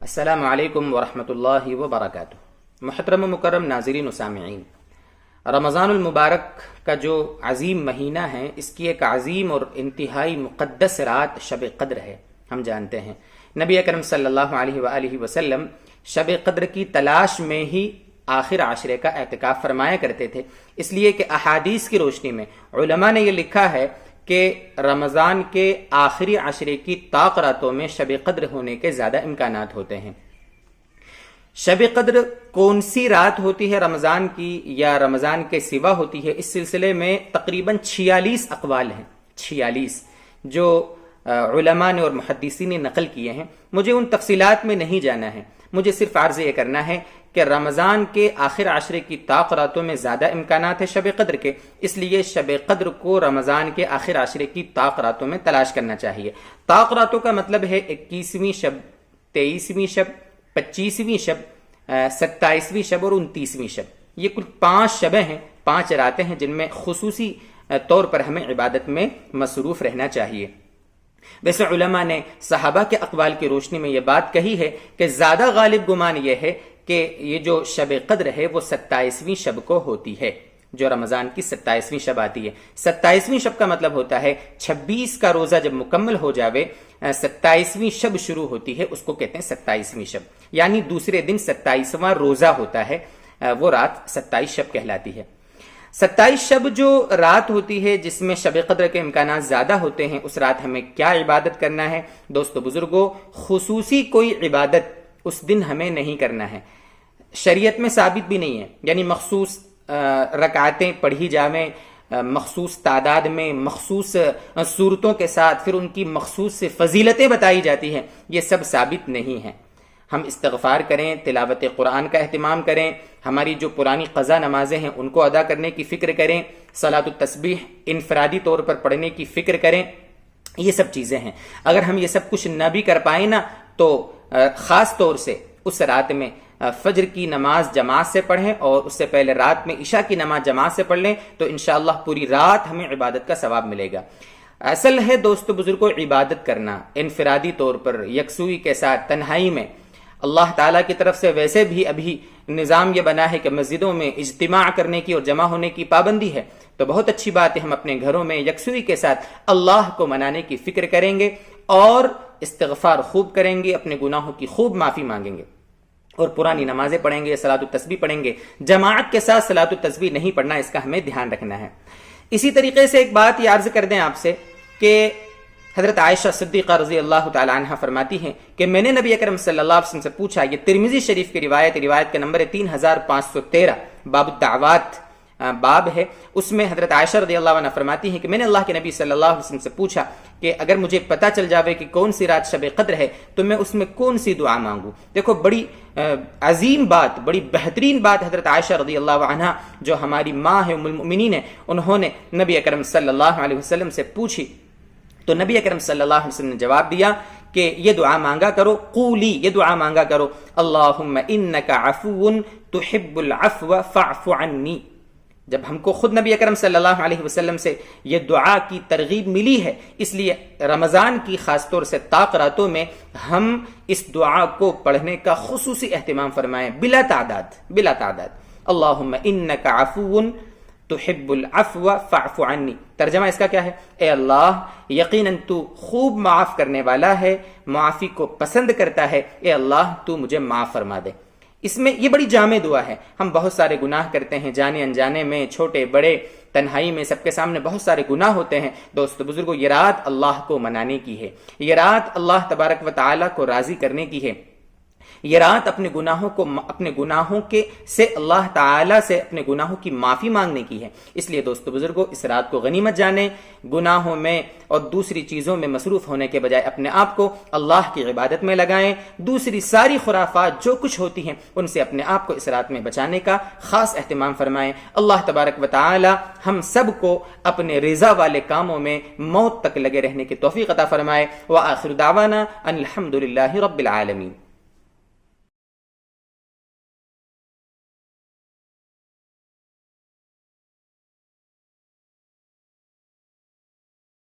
السلام علیکم ورحمۃ اللہ وبرکاتہ۔ محترم و مکرم ناظرین و سامعین، رمضان المبارک کا جو عظیم مہینہ ہے، اس کی ایک عظیم اور انتہائی مقدس رات شب قدر ہے۔ ہم جانتے ہیں نبی اکرم صلی اللہ علیہ وآلہ وسلم شب قدر کی تلاش میں ہی آخر عشرے کا اعتکاف فرمایا کرتے تھے، اس لیے کہ احادیث کی روشنی میں علماء نے یہ لکھا ہے کہ رمضان کے آخری عشرے کی طاق راتوں میں شب قدر ہونے کے زیادہ امکانات ہوتے ہیں۔ شب قدر کون سی رات ہوتی ہے رمضان کی یا رمضان کے سوا ہوتی ہے، اس سلسلے میں تقریباً 46 اقوال ہیں، 46 جو علماء نے اور محدثین نے نقل کیے ہیں۔ مجھے ان تفصیلات میں نہیں جانا ہے، مجھے صرف عرض یہ کرنا ہے کہ رمضان کے آخر عشرے کی طاق راتوں میں زیادہ امکانات ہے شب قدر کے، اس لیے شب قدر کو رمضان کے آخر عشرے کی طاق راتوں میں تلاش کرنا چاہیے۔ طاق راتوں کا مطلب ہے 21ویں شب، 23ویں شب، 25ویں شب، 27ویں شب اور 29ویں شب۔ یہ کل 5 شبیں ہیں، 5 راتیں ہیں جن میں خصوصی طور پر ہمیں عبادت میں مصروف رہنا چاہیے۔ ویسے علماء نے صحابہ کے اقوال کی روشنی میں یہ بات کہی ہے کہ زیادہ غالب گمان یہ ہے کہ یہ جو شب قدر ہے وہ 27ویں شب کو ہوتی ہے، جو رمضان کی 27ویں شب آتی ہے۔ 27ویں شب کا مطلب ہوتا ہے 26 کا روزہ جب مکمل ہو جاوے، 27ویں شب شروع ہوتی ہے، اس کو کہتے ہیں 27ویں شب، یعنی دوسرے دن 27واں روزہ ہوتا ہے، وہ رات 27 شب کہلاتی ہے۔ 27 شب جو رات ہوتی ہے جس میں شب قدر کے امکانات زیادہ ہوتے ہیں، اس رات ہمیں کیا عبادت کرنا ہے؟ دوستو بزرگو، خصوصی کوئی عبادت اس دن ہمیں نہیں کرنا ہے، شریعت میں ثابت بھی نہیں ہے، یعنی مخصوص رکعتیں پڑھی جاویں مخصوص تعداد میں، مخصوص صورتوں کے ساتھ، پھر ان کی مخصوص فضیلتیں بتائی جاتی ہیں، یہ سب ثابت نہیں ہے۔ ہم استغفار کریں، تلاوت قرآن کا اہتمام کریں، ہماری جو پرانی قضا نمازیں ہیں ان کو ادا کرنے کی فکر کریں، صلاۃ التسبیح انفرادی طور پر پڑھنے کی فکر کریں، یہ سب چیزیں ہیں۔ اگر ہم یہ سب کچھ نہ بھی کر پائیں نا تو خاص طور سے اس رات میں فجر کی نماز جماعت سے پڑھیں اور اس سے پہلے رات میں عشاء کی نماز جماعت سے پڑھ لیں تو انشاءاللہ پوری رات ہمیں عبادت کا ثواب ملے گا۔ اصل ہے دوستو بزرگوں عبادت کرنا انفرادی طور پر، یکسوئی کے ساتھ، تنہائی میں۔ اللہ تعالیٰ کی طرف سے ویسے بھی ابھی نظام یہ بنا ہے کہ مسجدوں میں اجتماع کرنے کی اور جمع ہونے کی پابندی ہے، تو بہت اچھی بات ہے ہم اپنے گھروں میں یکسوئی کے ساتھ اللہ کو منانے کی فکر کریں گے اور استغفار خوب کریں گے، اپنے گناہوں کی خوب معافی مانگیں گے اور پرانی نمازیں پڑھیں گے، صلاۃ التسبیح پڑھیں گے۔ جماعت کے ساتھ صلاۃ التسبیح نہیں پڑھنا، اس کا ہمیں دھیان رکھنا ہے۔ اسی طریقے سے ایک بات یہ عرض کر دیں آپ سے کہ حضرت عائشہ صدیقہ رضی اللہ تعالی عنہ فرماتی ہیں کہ میں نے نبی اکرم صلی اللہ علیہ وسلم سے پوچھا، یہ ترمذی شریف کی روایت کا نمبر ہے 3513، باب الدعوات باب ہے، اس میں حضرت عائشہ رضی اللہ عنہ فرماتی ہیں کہ میں نے اللہ کے نبی صلی اللہ علیہ وسلم سے پوچھا کہ اگر مجھے پتہ چل جاوے کہ کون سی رات شب قدر ہے تو میں اس میں کون سی دعا مانگوں۔ دیکھو بڑی عظیم بات، بڑی بہترین بات حضرت عائشہ رضی اللہ عنہ جو ہماری ماں ہے ام المؤمنین ہے، انہوں نے نبی اکرم صلی اللہ علیہ وسلم سے پوچھی تو نبی اکرم صلی اللہ علیہ وسلم نے جواب دیا کہ یہ دعا مانگا کرو، قولی، یہ دعا مانگا کرو، اللہم انک عفو تحب العفو فاعف عنی۔ جب ہم کو خود نبی اکرم صلی اللہ علیہ وسلم سے یہ دعا کی ترغیب ملی ہے، اس لیے رمضان کی خاص طور سے طاق راتوں میں ہم اس دعا کو پڑھنے کا خصوصی اہتمام فرمائیں، بلا تعداد۔ اللہم انک عفو تحب العفو فاعف عنی۔ ترجمہ اس کا کیا ہے؟ اے اللہ، یقیناً تو خوب معاف کرنے والا ہے، معافی کو پسند کرتا ہے، اے اللہ تو مجھے معاف فرما دے۔ اس میں یہ بڑی جامع دعا ہے۔ ہم بہت سارے گناہ کرتے ہیں، جانے انجانے میں، چھوٹے بڑے، تنہائی میں، سب کے سامنے بہت سارے گناہ ہوتے ہیں۔ دوستو بزرگو، یہ رات اللہ کو منانے کی ہے، یہ رات اللہ تبارک و تعالیٰ کو راضی کرنے کی ہے، یہ رات اپنے گناہوں کے سے اللہ تعالیٰ سے اپنے گناہوں کی معافی مانگنے کی ہے۔ اس لیے دوستو بزرگو، اس رات کو غنیمت جانیں، گناہوں میں اور دوسری چیزوں میں مصروف ہونے کے بجائے اپنے آپ کو اللہ کی عبادت میں لگائیں، دوسری ساری خرافات جو کچھ ہوتی ہیں ان سے اپنے آپ کو اس رات میں بچانے کا خاص اہتمام فرمائیں۔ اللہ تبارک و تعالی ہم سب کو اپنے رضا والے کاموں میں موت تک لگے رہنے کی توفیق عطا فرمائے۔ وآخر دعوانا ان الحمد للہ رب العالمین۔